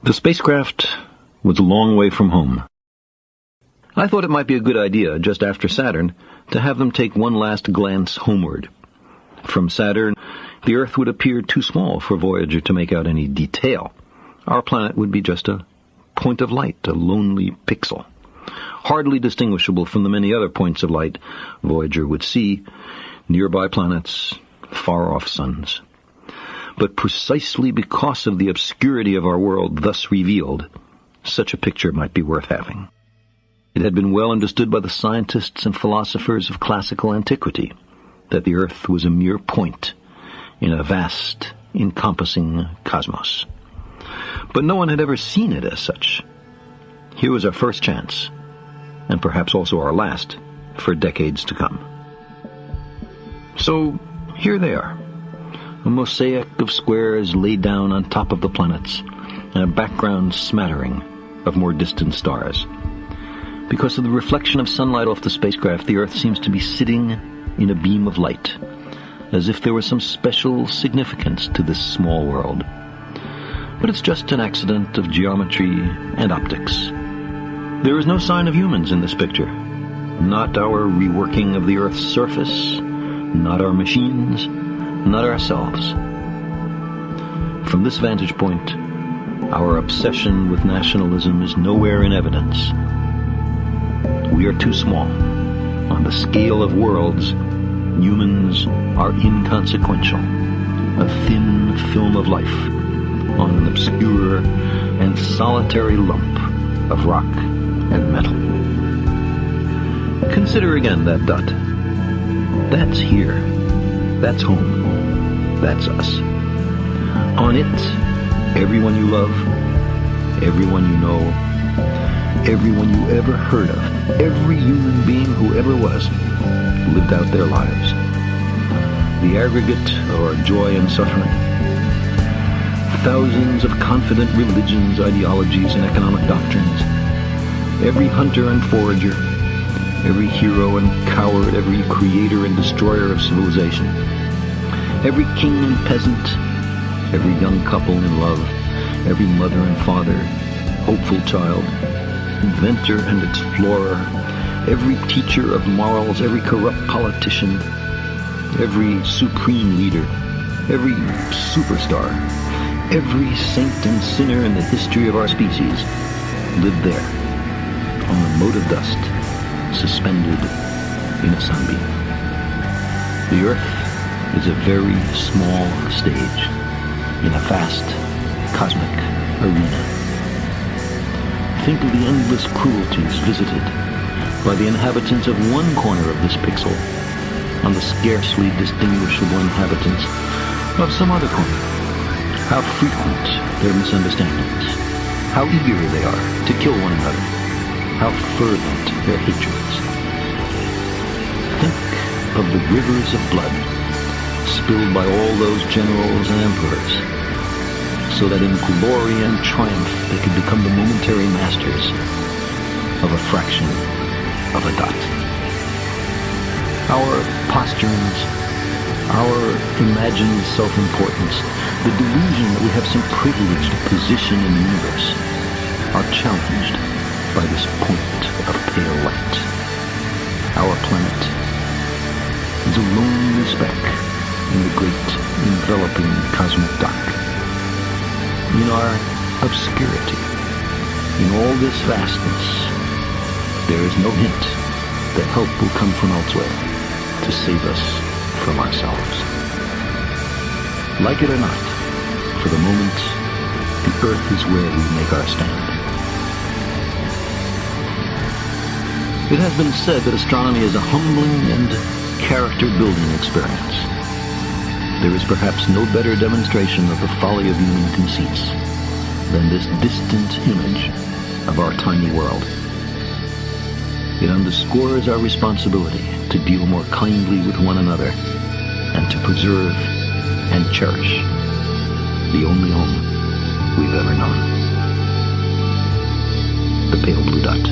The spacecraft was a long way from home. I thought it might be a good idea, just after Saturn, to have them take one last glance homeward. From Saturn, the Earth would appear too small for Voyager to make out any detail. Our planet would be just a point of light, a lonely pixel, hardly distinguishable from the many other points of light Voyager would see, nearby planets, far-off suns. But precisely because of the obscurity of our world thus revealed, such a picture might be worth having. It had been well understood by the scientists and philosophers of classical antiquity that the Earth was a mere point in a vast, encompassing cosmos. But no one had ever seen it as such. Here was our first chance, and perhaps also our last, for decades to come. So, here they are. A mosaic of squares laid down on top of the planets, and a background smattering of more distant stars. Because of the reflection of sunlight off the spacecraft, the Earth seems to be sitting in a beam of light, as if there was some special significance to this small world. But it's just an accident of geometry and optics. There is no sign of humans in this picture. Not our reworking of the Earth's surface, not our machines, not ourselves. From this vantage point, our obsession with nationalism is nowhere in evidence. We are too small. On the scale of worlds, humans are inconsequential. A thin film of life on an obscure and solitary lump of rock and metal. Consider again that dot. That's here. That's home. That's us. On it, everyone you love, everyone you know, everyone you ever heard of, every human being who ever was, lived out their lives. The aggregate of our joy and suffering. Thousands of confident religions, ideologies, and economic doctrines. Every hunter and forager, every hero and coward, every creator and destroyer of civilization. Every king and peasant, every young couple in love, every mother and father, hopeful child, inventor and explorer, every teacher of morals, every corrupt politician, every supreme leader, every superstar, every saint and sinner in the history of our species lived there, on a mote of dust, suspended in a sunbeam. The Earth is a very small stage in a vast cosmic arena. Think of the endless cruelties visited by the inhabitants of one corner of this pixel on the scarcely distinguishable inhabitants of some other corner. How frequent their misunderstandings, how eager they are to kill one another, how fervent their hatreds. Think of the rivers of blood spilled by all those generals and emperors, so that in glory and triumph they could become the momentary masters of a fraction of a dot. Our posturings, our imagined self-importance, the delusion that we have some privileged position in the universe, are challenged by this point of pale light. Our planet is a lonely speck in the great enveloping cosmic dark. In our obscurity, in all this vastness, there is no hint that help will come from elsewhere to save us from ourselves. Like it or not, for the moment, the Earth is where we make our stand. It has been said that astronomy is a humbling and character-building experience. There is perhaps no better demonstration of the folly of human conceits than this distant image of our tiny world. It underscores our responsibility to deal more kindly with one another and to preserve and cherish the only home we've ever known. The pale blue dot.